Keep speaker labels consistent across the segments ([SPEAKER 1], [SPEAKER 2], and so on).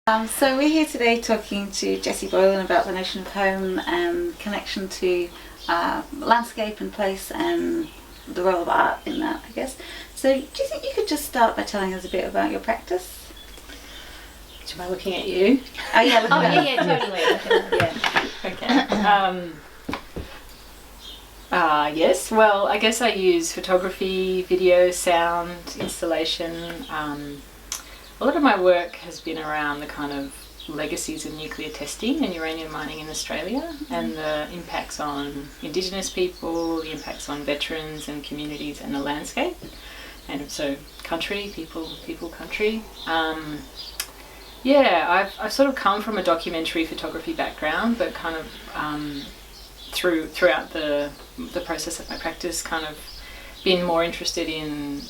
[SPEAKER 1] So we're here today talking to Jessie Boylan about the notion of home and connection to landscape and place and the role of art in that, I guess. So do you think you could just start by telling us a bit about your practice?
[SPEAKER 2] Am I looking at you?
[SPEAKER 1] Oh yeah, look at that.
[SPEAKER 2] Yeah, totally. Yeah. Okay. Yes, well, I guess I use photography, video, sound, installation. A lot of my work has been around the kind of legacies of nuclear testing and uranium mining in Australia and the impacts on Indigenous people, the impacts on veterans and communities and the landscape, and so country, people, country. I've sort of come from a documentary photography background, but kind of throughout the process of my practice, kind of been more interested in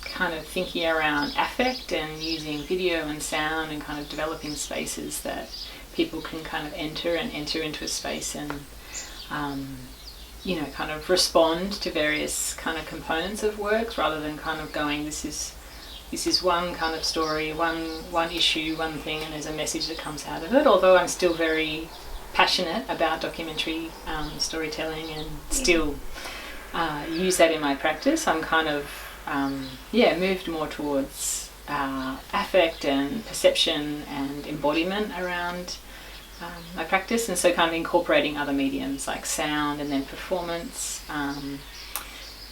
[SPEAKER 2] kind of thinking around affect and using video and sound and kind of developing spaces that people can kind of enter into a space and kind of respond to various kind of components of works, rather than kind of going, this is one kind of story, one issue, one thing, and there's a message that comes out of it. Although I'm still very passionate about documentary storytelling and still use that in my practice, I'm kind of moved more towards affect and perception and embodiment around my practice, and so kind of incorporating other mediums like sound and then performance.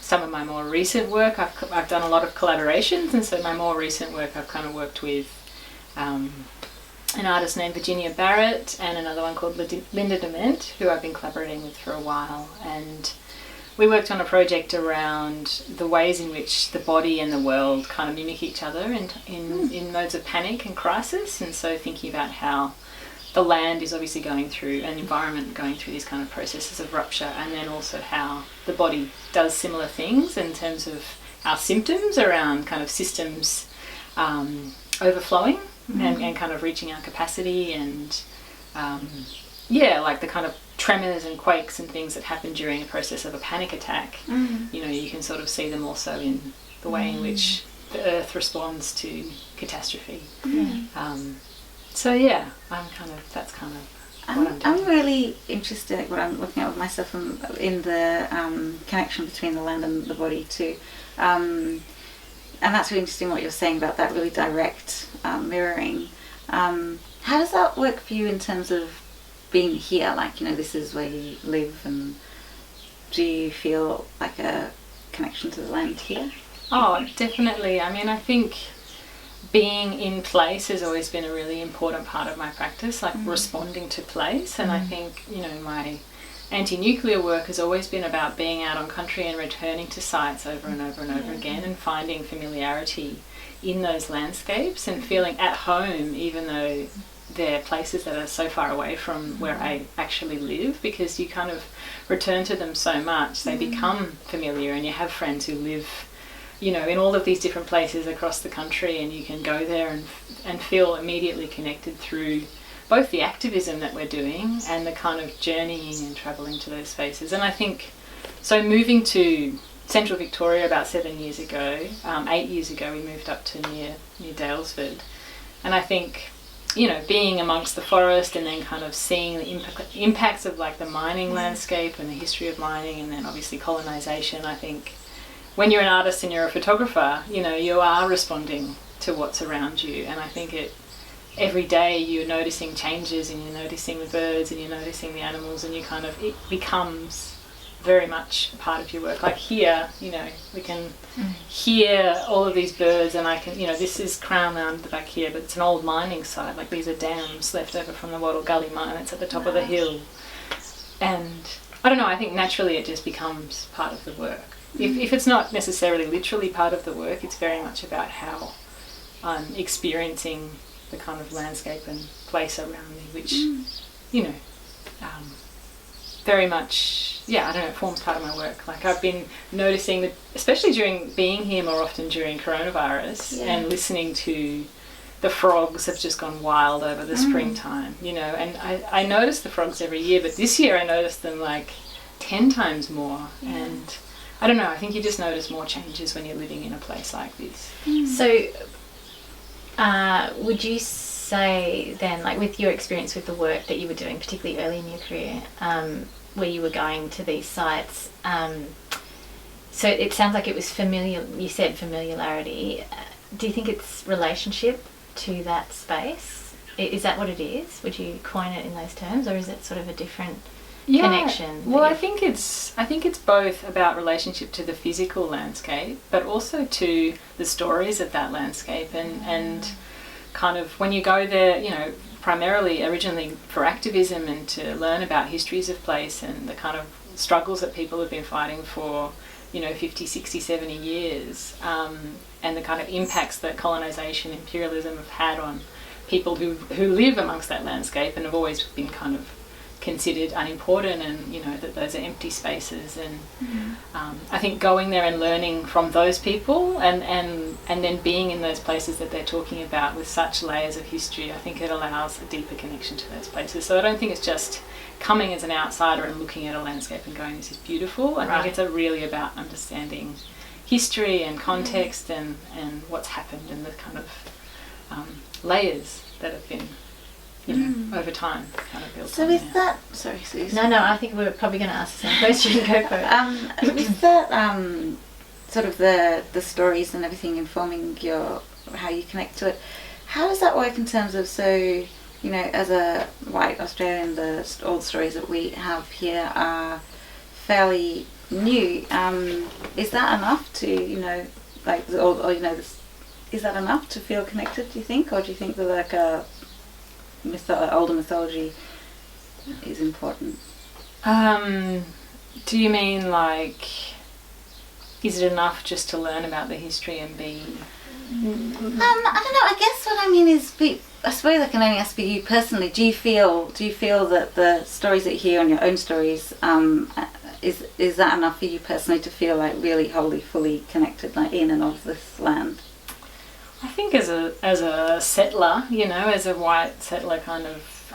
[SPEAKER 2] Some of my more recent work, I've done a lot of collaborations, and so my more recent work I've kind of worked with an artist named Virginia Barrett and another one called Linda Dement, who I've been collaborating with for a while, and we worked on a project around the ways in which the body and the world kind of mimic each other in modes of panic and crisis, and so thinking about how the land is obviously going through an environment, going through these kind of processes of rupture, and then also how the body does similar things in terms of our symptoms around kind of systems overflowing and kind of reaching our capacity, and like the kind of tremors and quakes and things that happen during a process of a panic attack. You can sort of see them also in the way in which the earth responds to catastrophe. That's kind of what I'm doing.
[SPEAKER 1] I'm really interested in what I'm looking at with myself in the connection between the land and the body too. And that's really interesting what you're saying about that really direct mirroring. How does that work for you in terms of being here? Like, this is where you live, and do you feel like a connection to the land here?
[SPEAKER 2] Oh, definitely. I mean, I think being in place has always been a really important part of my practice, like responding to place. And I think, my anti-nuclear work has always been about being out on country and returning to sites over and over and over again, and finding familiarity in those landscapes and feeling at home, even though they're places that are so far away from where I actually live, because you kind of return to them so much, they become familiar, and you have friends who live in all of these different places across the country, and you can go there and feel immediately connected through both the activism that we're doing and the kind of journeying and travelling to those spaces. And I think, so moving to Central Victoria about 7 years ago, 8 years ago, we moved up to near Dalesford, and I think being amongst the forest and then kind of seeing the impacts of like the mining landscape and the history of mining, and then obviously colonisation, I think when you're an artist and you're a photographer, you are responding to what's around you. And I think every day you're noticing changes, and you're noticing the birds, and you're noticing the animals, and it becomes very much a part of your work. Like here, we can hear all of these birds, and I can, this is Crown Mound back here, but it's an old mining site. Like, these are dams left over from the Wattle Gully mine. It's at the top of the hill. And I don't know, I think naturally it just becomes part of the work. If it's not necessarily literally part of the work, it's very much about how I'm experiencing the kind of landscape and place around me, which, very much, forms part of my work. Like, I've been noticing that, especially during being here more often during coronavirus, and listening to the frogs have just gone wild over the springtime, and I notice the frogs every year, but this year I noticed them like 10 times more. And I don't know, I think you just notice more changes when you're living in a place like this.
[SPEAKER 3] So Would you say then, like with your experience with the work that you were doing, particularly early in your career, where you were going to these sites, so it sounds like it was familiar, you said familiarity. Do you think it's relationship to that space? Is that what it is? Would you coin it in those terms, or is it sort of a different connection?
[SPEAKER 2] Well, I think it's both about relationship to the physical landscape, but also to the stories of that landscape, and kind of when you go there, you know, primarily originally for activism and to learn about histories of place and the kind of struggles that people have been fighting for, you know, 50, 60, 70 years, and the kind of impacts that colonisation, imperialism have had on people who live amongst that landscape and have always been kind of considered unimportant, and you know that those are empty spaces, and I think going there and learning from those people and then being in those places that they're talking about with such layers of history, I think it allows a deeper connection to those places. So I don't think it's just coming as an outsider and looking at a landscape and going, this is beautiful. I think it's really about understanding history and context and what's happened and the kind of layers that have been, you know, over time kind of built.
[SPEAKER 1] So with that, sorry, Suze.
[SPEAKER 3] No, I think we're probably going to ask the same question. Go for it.
[SPEAKER 1] With that, sort of the stories and everything informing how you connect to it, how does that work in terms of, so, you know, as a white Australian, all the stories that we have here are fairly new. Is that enough to, you know, like, or you know, is that enough to feel connected, do you think? Or do you think that like a older mythology is important?
[SPEAKER 2] Do you mean like, is it enough just to learn about the history and be...
[SPEAKER 1] I don't know, I guess what I mean is, I suppose I can only ask for you personally, do you feel that the stories that you hear on your own stories, is that enough for you personally to feel like really wholly, fully connected, like in and of this land?
[SPEAKER 2] I think as a settler, you know, as a white settler kind of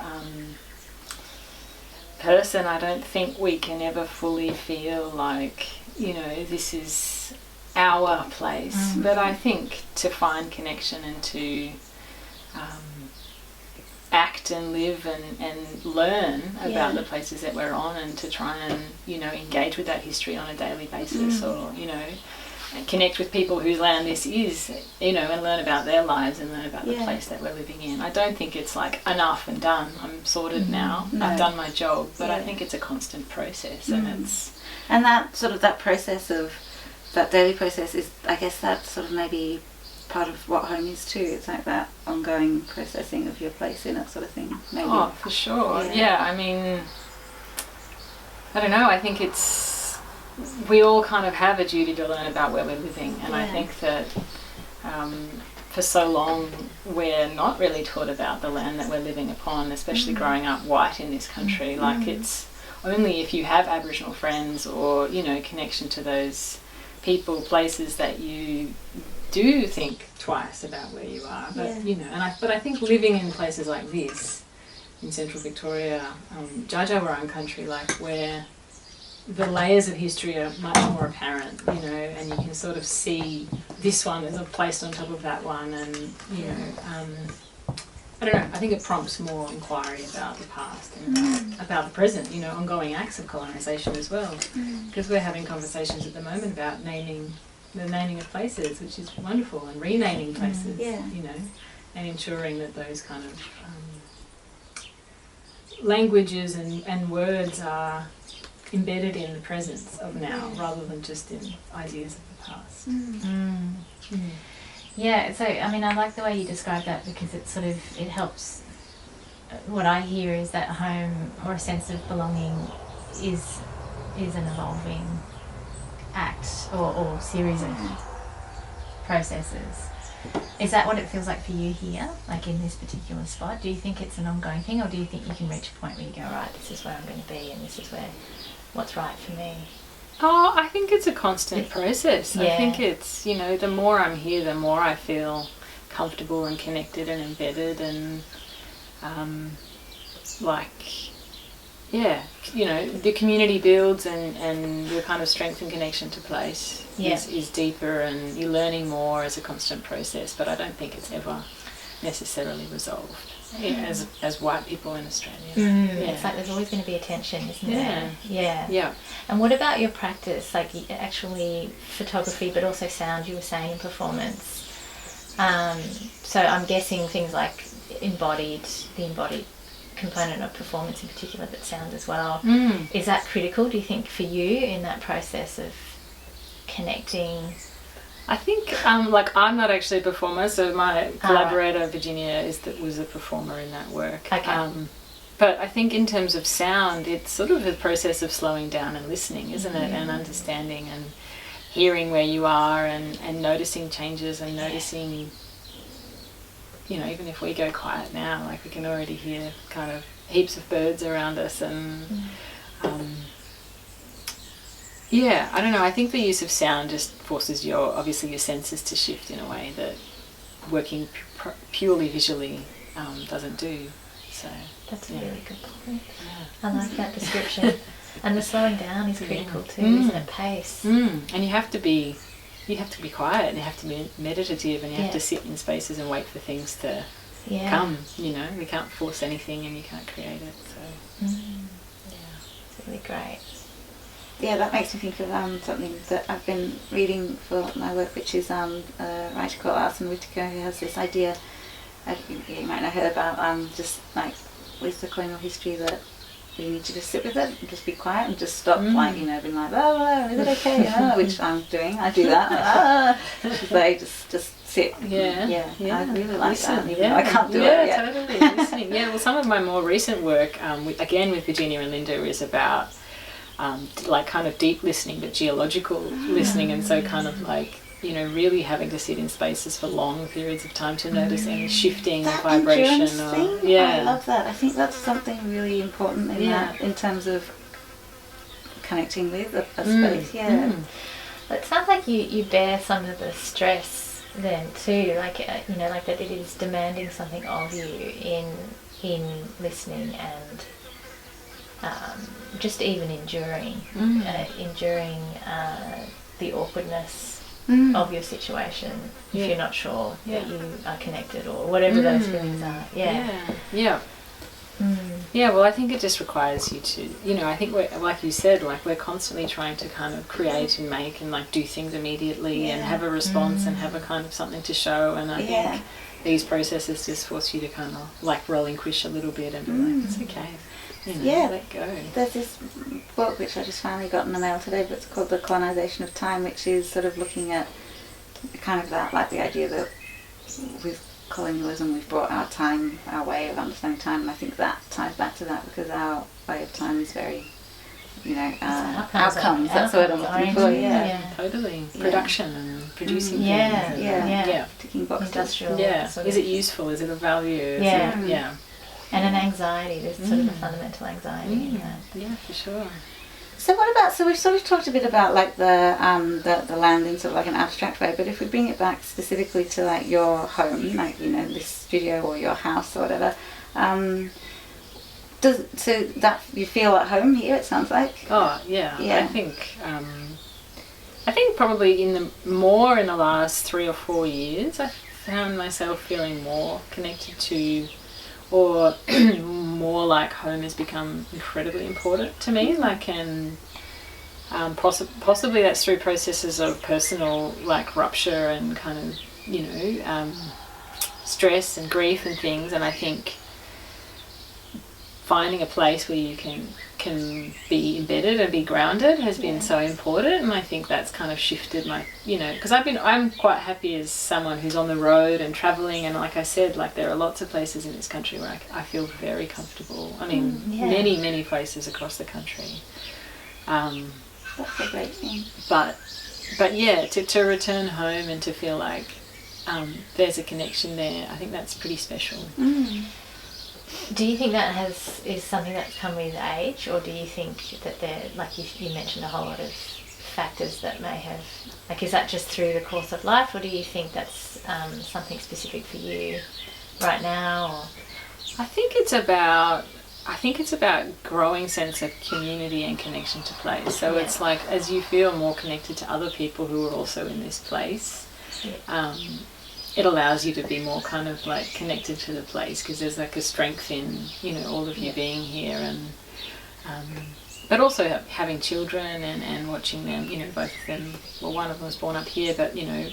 [SPEAKER 2] person, I don't think we can ever fully feel like, you know, this is our place. But I think to find connection and to act and live and learn about the places that we're on, and to try and, you know, engage with that history on a daily basis, or, you know, connect with people whose land this is, you know, and learn about their lives and learn about the place that we're living in. I don't think it's like enough and done, I'm sorted now, I've done my job, but I think it's a constant process, and
[SPEAKER 1] that sort of that process of that daily process is, I guess that's sort of maybe part of what home is too. It's like that ongoing processing of your place in it, sort of thing, maybe.
[SPEAKER 2] Oh, for sure. Yeah, I mean, I don't know, I think we all kind of have a duty to learn about where we're living, and I think that for so long we're not really taught about the land that we're living upon, especially growing up white in this country. Like, it's only if you have Aboriginal friends or, you know, connection to those people, places, that you do think twice about where you are. But you know, but I think living in places like this in central Victoria, Jaja country, like where the layers of history are much more apparent, you know, and you can sort of see this one as placed on top of that one, and, you know, I don't know, I think it prompts more inquiry about the past and about the present, you know, ongoing acts of colonisation as well, because we're having conversations at the moment about the naming of places, which is wonderful, and renaming places, you know, and ensuring that those kind of languages and words are embedded in the presence of now, rather than just in ideas of the past.
[SPEAKER 3] Yeah, so I mean, I like the way you describe that, because it sort of, it helps. What I hear is that home, or a sense of belonging, is an evolving act or series of processes. Is that what it feels like for you here, like in this particular spot? Do you think it's an ongoing thing, or do you think you can reach a point where you go, right, this is where I'm going to be, and this is what's right for me?
[SPEAKER 2] Oh, I think it's a constant process. I think it's, you know, the more I'm here, the more I feel comfortable and connected and embedded, and you know, the community builds, and your kind of strength and connection to place is deeper, and you're learning more as a constant process. But I don't think it's ever necessarily resolved as white people in Australia.
[SPEAKER 3] It's like there's always going to be a tension, isn't there? Yeah. And what about your practice, like actually photography, but also sound, you were saying, in performance? So I'm guessing things like the embodied component of performance in particular, but sound as well. Is that critical, do you think, for you in that process of connecting?
[SPEAKER 2] I think, like, I'm not actually a performer, so my collaborator, Virginia, was a performer in that work.
[SPEAKER 3] Okay.
[SPEAKER 2] But I think in terms of sound, it's sort of a process of slowing down and listening, isn't it? And understanding and hearing where you are and noticing changes and noticing, you know, even if we go quiet now, like we can already hear kind of heaps of birds around us and... yeah, I don't know. I think the use of sound just forces your senses to shift in a way that working purely visually doesn't do. So
[SPEAKER 3] that's a really good point. I like that description. And the slowing down is critical too, isn't it? Pace. And
[SPEAKER 2] you have to be quiet, and you have to be meditative, and you have to sit in spaces and wait for things to come. You know, we can't force anything, and you can't create it. So
[SPEAKER 3] it's really great.
[SPEAKER 1] Yeah, that makes me think of something that I've been reading for my work, which is a writer called Alison Whittaker, who has this idea, you might not have heard about, just like with the colonial history, that you need to just sit with it and just be quiet and just stop, like, you know, being like, oh, is it okay? Which I'm doing. I do that. She's like, just sit. Yeah. I really like that. Even though I can't do it.
[SPEAKER 2] Yeah, totally. Listening. Yeah, well, some of my more recent work, again with Virginia and Linda, is about like kind of deep listening, but geological listening, and so kind of like, you know, really having to sit in spaces for long periods of time to notice any shifting
[SPEAKER 1] that
[SPEAKER 2] vibration.
[SPEAKER 1] I love that. I think that's something really important in that, in terms of connecting with a space.
[SPEAKER 3] It sounds like you bear some of the stress then too, like you know, like that it is demanding something of you in listening and just even enduring the awkwardness of your situation if you're not sure that you are connected or whatever those feelings are.
[SPEAKER 2] Well, I think it just requires you to, you know, I think we're, like you said, like we're constantly trying to kind of create and make and like do things immediately and have a response and have a kind of something to show, and I think these processes just force you to kind of like relinquish a little bit and be like, it's okay. You know, let go.
[SPEAKER 1] There's this book which I just finally got in the mail today, but it's called The Colonisation of Time, which is sort of looking at kind of that, like the idea that with colonialism we've brought our time, our way of understanding time, and I think that ties back to that, because our way of time is very, you know, outcomes. That's what I'm looking for.
[SPEAKER 2] Totally. Production and producing things.
[SPEAKER 1] Ticking boxes.
[SPEAKER 3] Industrial.
[SPEAKER 2] Is it useful? Is it of value?
[SPEAKER 3] And an anxiety, there's sort of a fundamental anxiety in that.
[SPEAKER 2] Yeah, for sure.
[SPEAKER 1] So what about, so we've sort of talked a bit about like the land in sort of like an abstract way, but if we bring it back specifically to like your home, like, you know, this studio or your house or whatever, so that you feel at home here, it sounds like?
[SPEAKER 2] I think probably in the last 3 or 4 years, I found myself feeling more connected to, or more like home has become incredibly important to me, like, and possibly that's through processes of personal like rupture and kind of, you know, stress and grief and things, and I think finding a place where you can be embedded and be grounded has been so important, and I think that's kind of shifted my, you know, because I'm quite happy as someone who's on the road and travelling, and like I said, like there are lots of places in this country where I feel very comfortable. I mean, many places across the country.
[SPEAKER 1] That's a great thing.
[SPEAKER 2] But yeah, to return home and to feel like there's a connection there, I think that's pretty special.
[SPEAKER 3] Do you think that is something that's come with age, or do you think that there, like you mentioned a whole lot of factors that may have, like, is that just through the course of life, or do you think that's something specific for you right now? Or?
[SPEAKER 2] I think it's about growing sense of community and connection to place. So it's like, as you feel more connected to other people who are also in this place, it allows you to be more kind of like connected to the place, because there's like a strength in, you know, all of you being here, and but also having children and watching them, you know, both of them, well, one of them was born up here, but, you know,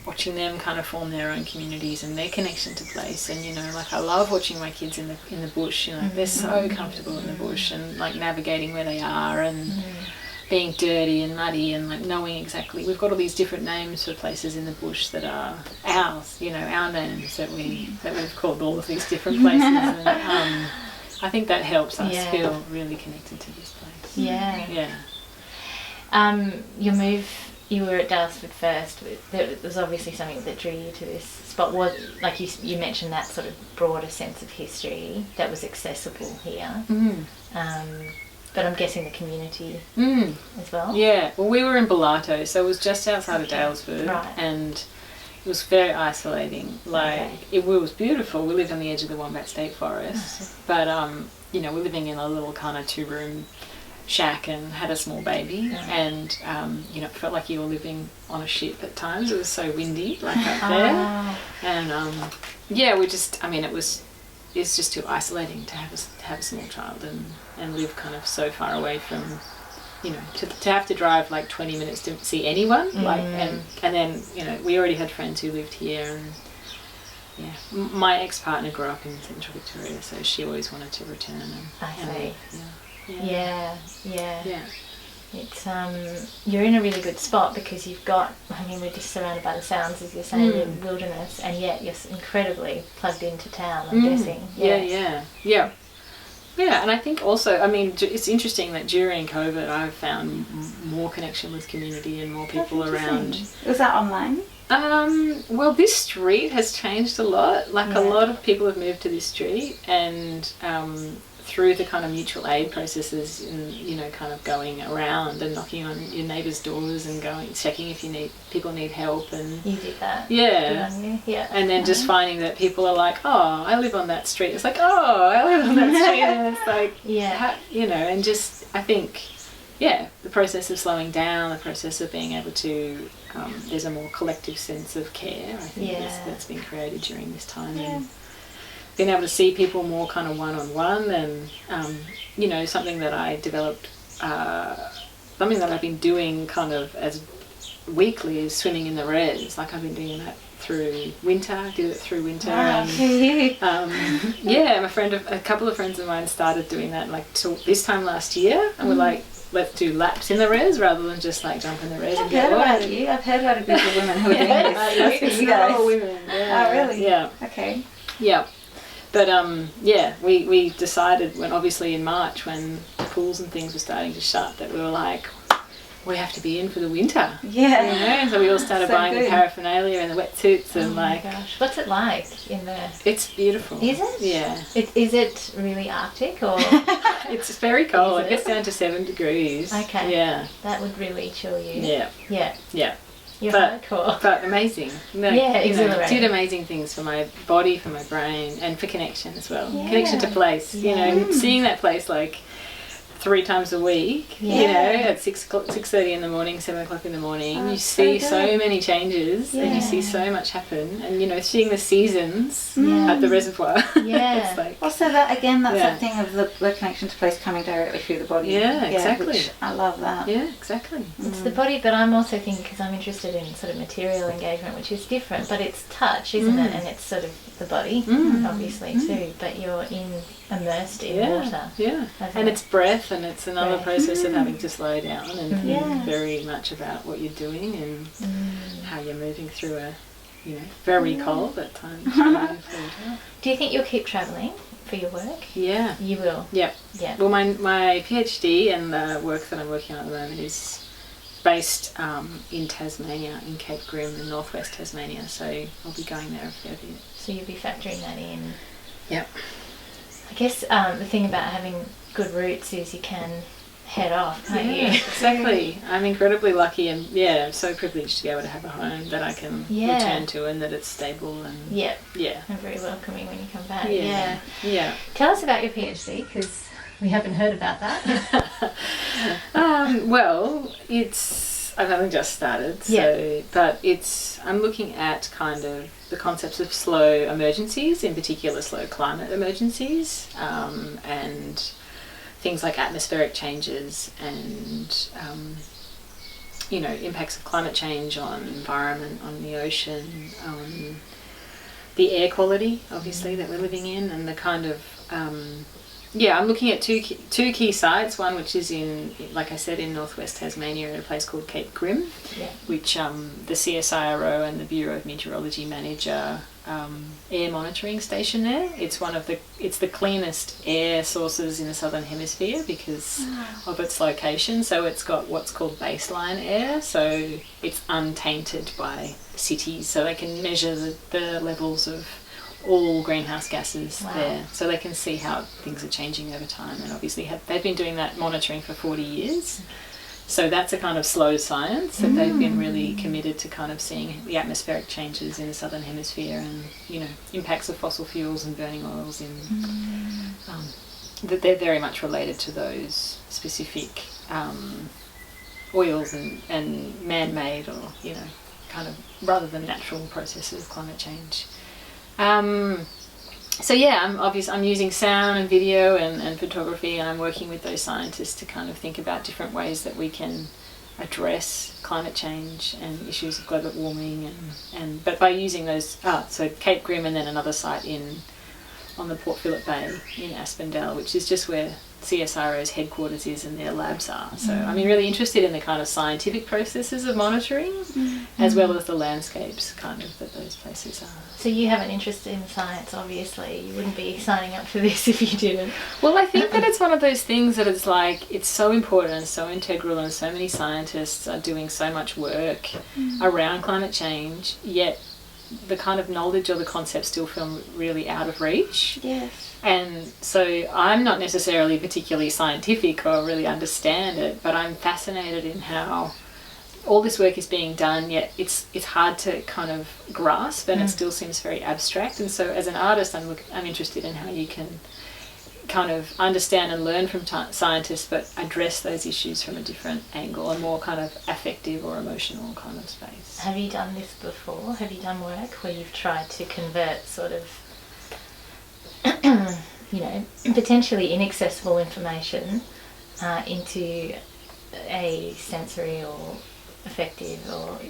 [SPEAKER 2] watching them kind of form their own communities and their connection to place. And, you know, like I love watching my kids in the bush, you know, they're so comfortable in the bush, and like navigating where they are, and being dirty and muddy, and like knowing exactly, we've got all these different names for places in the bush that are ours, you know, our names that we've called all of these different places. And I think that helps us feel really connected to this place.
[SPEAKER 3] Yeah. Your move, you were at Dalesford first. There was obviously something that drew you to this spot. Was, like you mentioned, that sort of broader sense of history that was accessible here. But I'm guessing the community as well. Yeah,
[SPEAKER 2] well, we were in Bellato, so it was just outside of Dalesford, and it was very isolating. Like it was beautiful. We lived on the edge of the Wombat State Forest, but you know, we're living in a little kind of 2-room shack and had a small baby, and you know, it felt like you were living on a ship at times. It was so windy, like up there, and yeah, we just, I mean, it's just too isolating to have a small child and live kind of so far away from, you know, to have to drive like 20 minutes to see anyone, like, and then, you know, we already had friends who lived here, and my ex-partner grew up in Central Victoria, so she always wanted to return and live. Yeah.
[SPEAKER 3] It's you're in a really good spot because you've got, I mean, we're just surrounded by the sounds, as you're saying, in wilderness, and yet you're incredibly plugged into town, I'm guessing.
[SPEAKER 2] Yeah, and I think also, I mean, it's interesting that during COVID I've found more connection with community and more people around.
[SPEAKER 1] Was that online?
[SPEAKER 2] Well, this street has changed a lot. Like a lot of people have moved to this street, and through the kind of mutual aid processes, and, you know, kind of going around and knocking on your neighbours' doors and checking if people need help. And
[SPEAKER 3] you did that.
[SPEAKER 2] Yeah.
[SPEAKER 3] Good on you. Yeah.
[SPEAKER 2] And then just finding that people are like, oh, I live on that street. It's like, oh, I live on that street. And it's like, you know, and just, I think, the process of slowing down, the process of being able to, there's a more collective sense of care, I think, that's been created during this time. And being able to see people more kind of one-on-one, and, you know, something that I developed, something that I've been doing kind of as weekly is swimming in the res. Like I've been doing that through winter, did it through winter.
[SPEAKER 3] Wow.
[SPEAKER 2] And, a couple of friends of mine started doing that like till this time last year, and we're like, let's do laps in the res rather than just like jump in the res.
[SPEAKER 1] I've heard about you. I've heard about a group of women who are doing this.
[SPEAKER 2] It's you guys. All women.
[SPEAKER 1] Oh, really?
[SPEAKER 2] Yeah.
[SPEAKER 1] Okay.
[SPEAKER 2] Yeah. But we decided, when obviously in March, when the pools and things were starting to shut, that we were like, we have to be in for the winter.
[SPEAKER 1] Yeah.
[SPEAKER 2] You know? And so we all started buying the paraphernalia and the wetsuits and
[SPEAKER 3] my gosh. What's it like in there?
[SPEAKER 2] It's beautiful.
[SPEAKER 3] Is it?
[SPEAKER 2] Yeah.
[SPEAKER 3] Is it really Arctic or?
[SPEAKER 2] It's very cold. It gets down to 7 degrees.
[SPEAKER 3] Okay.
[SPEAKER 2] Yeah.
[SPEAKER 3] That would really chill you.
[SPEAKER 2] Yeah.
[SPEAKER 3] Yeah.
[SPEAKER 2] Yeah.
[SPEAKER 3] You're hardcore.
[SPEAKER 2] But amazing.
[SPEAKER 3] Exhilarating.
[SPEAKER 2] Did amazing things for my body, for my brain, and for connection as well.
[SPEAKER 3] Yeah.
[SPEAKER 2] Connection to place. You know, seeing that place like 3 times a week, you know, at 6:30 in the morning, 7 o'clock in the morning, you see so many changes, and you see so much happen, and, you know, seeing the seasons at the reservoir. It's like,
[SPEAKER 1] also that again, that's that thing of the connection to place coming directly through the body.
[SPEAKER 2] Exactly.
[SPEAKER 1] Which I love that.
[SPEAKER 2] Yeah, exactly.
[SPEAKER 3] It's the body, but I'm also thinking, because I'm interested in sort of material engagement, which is different, but it's touch, isn't it? And it's sort of the body, obviously too, but you're immersed in water.
[SPEAKER 2] Yeah, and it's breath, and it's another process of having to slow down and think very much about what you're doing and how you're moving through a, you know, very cold at times.
[SPEAKER 3] Do you think you'll keep travelling for your work?
[SPEAKER 2] Yeah.
[SPEAKER 3] You will?
[SPEAKER 2] Yep. Yeah. Well, my PhD and the work that I'm working on at the moment is based in Tasmania, in Cape Grim in northwest Tasmania, so I'll be going there a fair bit.
[SPEAKER 3] So you'll be factoring that in?
[SPEAKER 2] Yep.
[SPEAKER 3] I guess the thing about having good roots is you can head off, can't you?
[SPEAKER 2] Exactly. I'm incredibly lucky and so privileged to be able to have a home that I can return to, and that it's stable and
[SPEAKER 3] and very welcoming when you come back.
[SPEAKER 2] Yeah.
[SPEAKER 3] Tell us about your PhD, because we haven't heard about that.
[SPEAKER 2] Well, it's I've only just started, so but I'm looking at kind of the concepts of slow emergencies, in particular slow climate emergencies, and things like atmospheric changes and impacts of climate change on environment, on the ocean, on the air quality, obviously, that we're living in, and the kind of I'm looking at two key sites. One which is in, like I said, in northwest Tasmania, at a place called Cape Grim, which the CSIRO and the Bureau of Meteorology manage a air monitoring station there. It's the cleanest air sources in the southern hemisphere because of its location. So it's got what's called baseline air, so it's untainted by cities. So they can measure the levels of all greenhouse gases there, so they can see how things are changing over time. And obviously they've been doing that monitoring for 40 years. So that's a kind of slow science that they've been really committed to kind of seeing the atmospheric changes in the southern hemisphere and, impacts of fossil fuels and burning oils that they're very much related to those specific oils and man-made or, kind of rather than natural processes of climate change. I'm using sound and video and photography, and I'm working with those scientists to kind of think about different ways that we can address climate change and issues of global warming but by using those so Cape Grim and then another site on the Port Phillip Bay in Aspendell, which is just where CSIRO's headquarters is and their labs are. So I'm really interested in the kind of scientific processes of monitoring as well as the landscapes kind of that those places are.
[SPEAKER 3] So you have an interest in science, obviously. You wouldn't be signing up for this if you didn't.
[SPEAKER 2] Well, I think that it's one of those things that it's like, it's so important and so integral, and so many scientists are doing so much work around climate change, yet the kind of knowledge or the concepts still feel really out of reach.
[SPEAKER 3] Yes.
[SPEAKER 2] And so I'm not necessarily particularly scientific or really understand it, but I'm fascinated in how all this work is being done, yet it's hard to kind of grasp, and it still seems very abstract. And so as an artist, I'm interested in how you can kind of understand and learn from scientists, but address those issues from a different angle, a more kind of affective or emotional kind of space.
[SPEAKER 3] Have you done this before? Have you done work where you've tried to convert sort of potentially inaccessible information into a sensory or affective or...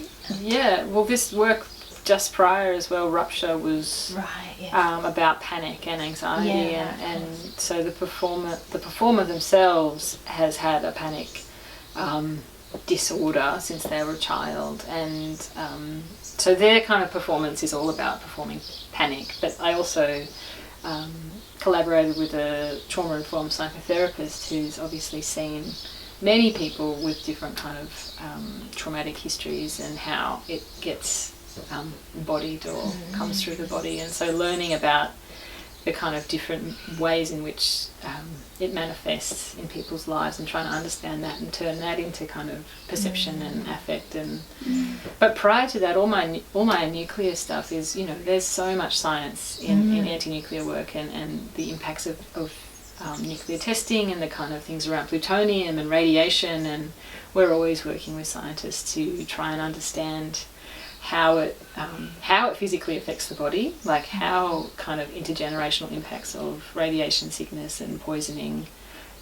[SPEAKER 2] Well, this work just prior as well, Rupture, was about panic and anxiety, and so the performer themselves has had a panic disorder since they were a child, and so their kind of performance is all about performing panic. But I also collaborated with a trauma-informed psychotherapist who's obviously seen many people with different kind of traumatic histories and how it gets embodied or comes through the body, and so learning about the kind of different ways in which it manifests in people's lives and trying to understand that and turn that into kind of perception and affect. And but prior to that, all my nuclear stuff is, there's so much science in anti-nuclear work and the impacts of nuclear testing and the kind of things around plutonium and radiation, and we're always working with scientists to try and understand how it physically affects the body, like how kind of intergenerational impacts of radiation sickness and poisoning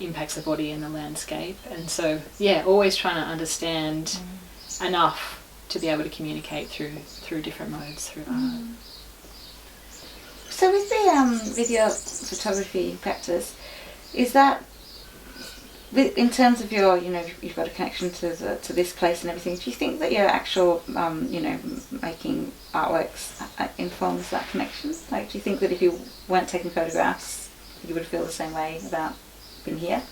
[SPEAKER 2] impacts the body and the landscape. And so always trying to understand enough to be able to communicate through different modes through art.
[SPEAKER 1] So with the video photography practice, is that, in terms of your, you've got a connection to this place and everything, do you think that your actual, making artworks informs that connection? Like, do you think that if you weren't taking photographs, you would feel the same way about being here?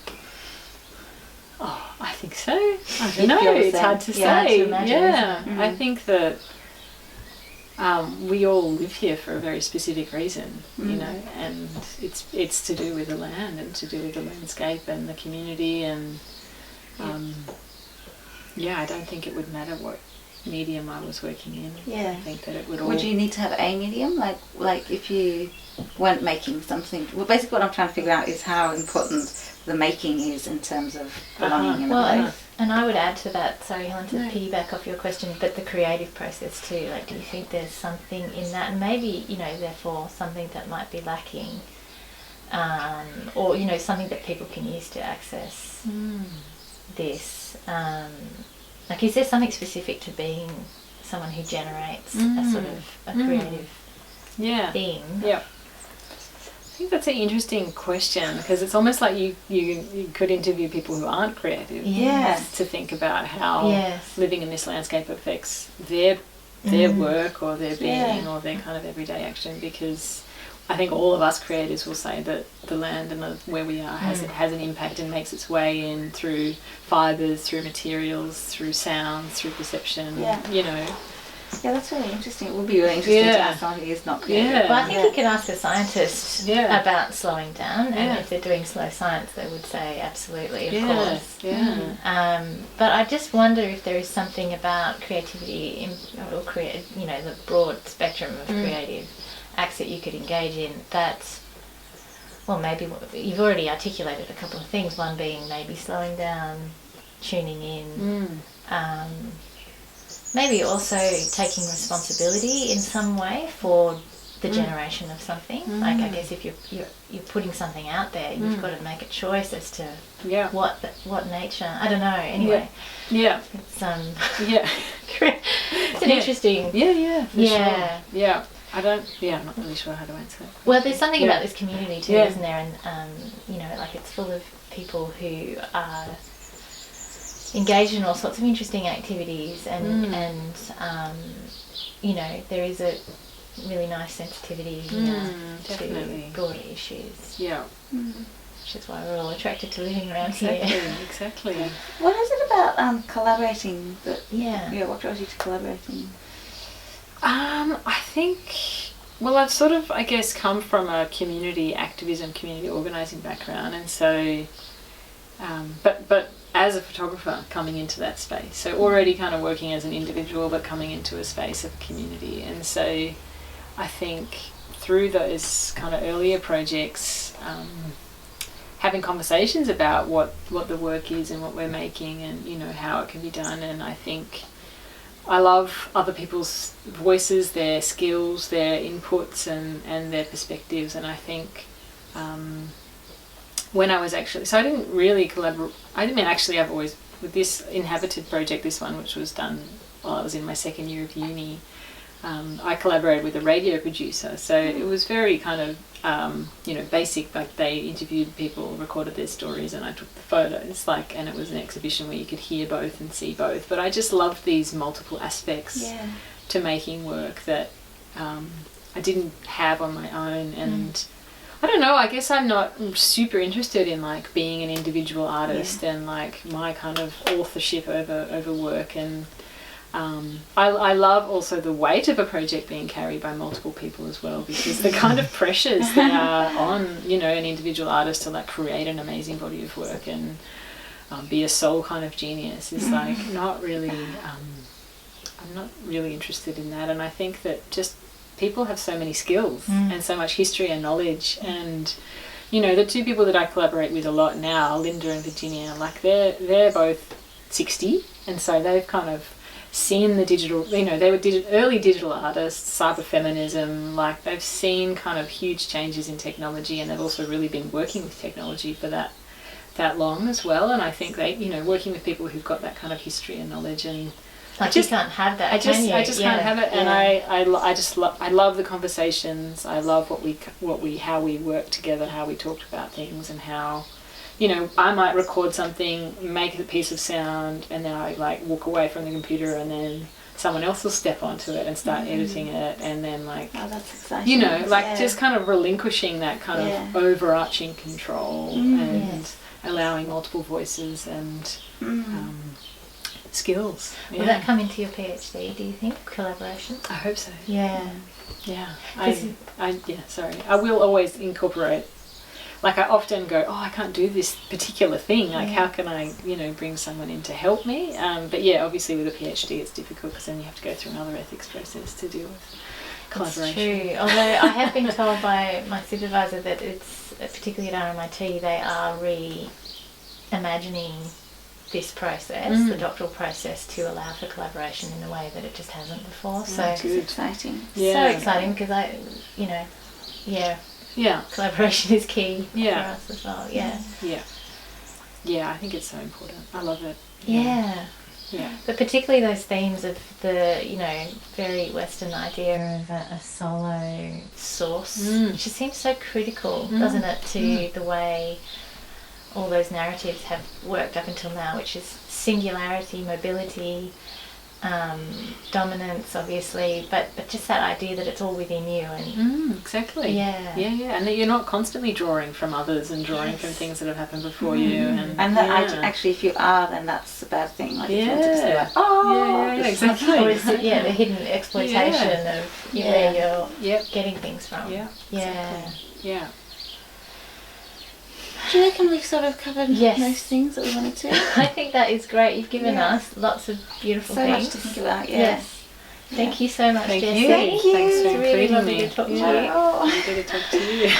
[SPEAKER 2] Oh, I think so. I don't know. It's hard to say. I think that we all live here for a very specific reason, and it's to do with the land and to do with the landscape and the community, and I don't think it would matter what medium I was working in. I think that it would all...
[SPEAKER 1] Would you need to have a medium? Like if you weren't making something... Well, basically what I'm trying to figure out is how important the making is in terms of belonging in a place.
[SPEAKER 3] And I would add to that, sorry Helen, to
[SPEAKER 1] No.
[SPEAKER 3] piggyback off your question, but the creative process too. Like, do you think there's something in that, and maybe, you know, therefore something that might be lacking, or, you know, something that people can use to access this? Like, is there something specific to being someone who generates a sort of a creative thing?
[SPEAKER 2] Yeah. I think that's an interesting question, because it's almost like you could interview people who aren't creative.
[SPEAKER 1] Yes.
[SPEAKER 2] To think about how living in this landscape affects their work or their being or their kind of everyday action, because I think all of us creators will say that the land and where we are has an impact and makes its way in through fibres, through materials, through sounds, through perception, you know.
[SPEAKER 1] Yeah, that's really interesting. It would be really interesting to ask someone who is not creative.
[SPEAKER 2] Yeah.
[SPEAKER 3] Well, I think you could ask a scientist about slowing down, and if they're doing slow science, they would say absolutely, of course.
[SPEAKER 2] Yeah.
[SPEAKER 3] But I just wonder if there is something about creativity, or you know, the broad spectrum of creative acts that you could engage in. That, well, maybe you've already articulated a couple of things. One being maybe slowing down, tuning in. Maybe also taking responsibility in some way for the generation of something. Like, I guess if you're putting something out there, you've got to make a choice as to what nature. I don't know. Anyway, it's it's an interesting.
[SPEAKER 2] Yeah. I'm not really sure how to answer it.
[SPEAKER 3] Well, there's something about this community too, isn't there? And you know, like, it's full of people who are engaged in all sorts of interesting activities, and you know, there is a really nice sensitivity to broader issues. Yeah. Which is why we're all attracted to living around here.
[SPEAKER 2] Exactly.
[SPEAKER 1] What is it about collaborating that?
[SPEAKER 3] Yeah.
[SPEAKER 1] What draws you to collaborating?
[SPEAKER 2] I think, well, I've sort of, I guess, come from a community activism, community organising background, and so, but as a photographer coming into that space, so already kind of working as an individual, but coming into a space of community, and so I think through those kind of earlier projects, having conversations about what the work is and what we're making, and, you know, how it can be done, and I think I love other people's voices, their skills, their inputs, and their perspectives, and I think when I was actually, so I didn't really collaborate, I've always, with this Inhabited project, this one, which was done while I was in my second year of uni, I collaborated with a radio producer, so it was very kind of, you know, basic, like they interviewed people, recorded their stories, and I took the photos, like, and it was an exhibition where you could hear both and see both, but I just loved these multiple aspects to making work that I didn't have on my own, and I don't know, I guess I'm not super interested in, like, being an individual artist and, like, my kind of authorship over work, and I love also the weight of a project being carried by multiple people as well, because the kind of pressures that are on, you know, an individual artist to, like, create an amazing body of work and be a sole kind of genius is, like, not really, I'm not really interested in that, and I think that just people have so many skills and so much history and knowledge, and, you know, the two people that I collaborate with a lot now, Linda and Virginia, like, they're both 60, and so they've kind of seen the digital, you know, they were early digital artists, cyberfeminism, like, they've seen kind of huge changes in technology, and they've also really been working with technology for that long as well, and I think they, you know, working with people who've got that kind of history and knowledge, and
[SPEAKER 3] like, you can't have that, can you?
[SPEAKER 2] I just can't have it, and I love the conversations. I love how we work together, how we talked about things, and how, you know, I might record something, make a piece of sound, and then I, like, walk away from the computer, and then someone else will step onto it and start editing it, and then, like,
[SPEAKER 1] oh, that's exciting.
[SPEAKER 2] You know, like, just kind of relinquishing that kind of overarching control and allowing multiple voices and skills.
[SPEAKER 3] Will that come into your PhD, do you think, collaboration?
[SPEAKER 2] I hope so.
[SPEAKER 3] Yeah.
[SPEAKER 2] Sorry. I will always incorporate, like, I often go, I can't do this particular thing, like, how can I, you know, bring someone in to help me? But yeah, obviously with a PhD it's difficult, because then you have to go through another ethics process to deal with collaboration.
[SPEAKER 3] That's true, although I have been told by my supervisor that it's, particularly at RMIT, they are reimagining this process, the doctoral process, to allow for collaboration in a way that it just hasn't before. So
[SPEAKER 1] It's exciting.
[SPEAKER 3] so exciting, because collaboration is key for us as well.
[SPEAKER 2] I think it's so important. I love it.
[SPEAKER 3] Yeah. But particularly those themes of the, very Western idea of a solo source, which just seems so critical, doesn't it, to the way all those narratives have worked up until now, which is singularity, mobility, dominance, obviously, but just that idea that it's all within you. And
[SPEAKER 2] exactly. And that you're not constantly drawing from others and drawing from things that have happened before you.
[SPEAKER 1] And that actually, if you are, then that's a bad thing. Like, if you want to say, like,
[SPEAKER 2] exactly.
[SPEAKER 3] Or is it, the hidden exploitation of where you're getting things from.
[SPEAKER 2] Exactly.
[SPEAKER 1] Do you reckon we've sort of covered most things that we wanted to?
[SPEAKER 3] I think that is great. You've given us lots of beautiful
[SPEAKER 1] so
[SPEAKER 3] things.
[SPEAKER 1] much to think about.
[SPEAKER 3] Yes. Thank you so much, Jessie.
[SPEAKER 1] Thank you.
[SPEAKER 3] It's really
[SPEAKER 2] including
[SPEAKER 3] lovely
[SPEAKER 2] me.
[SPEAKER 3] to talk to you.
[SPEAKER 2] I'm good to talk to you.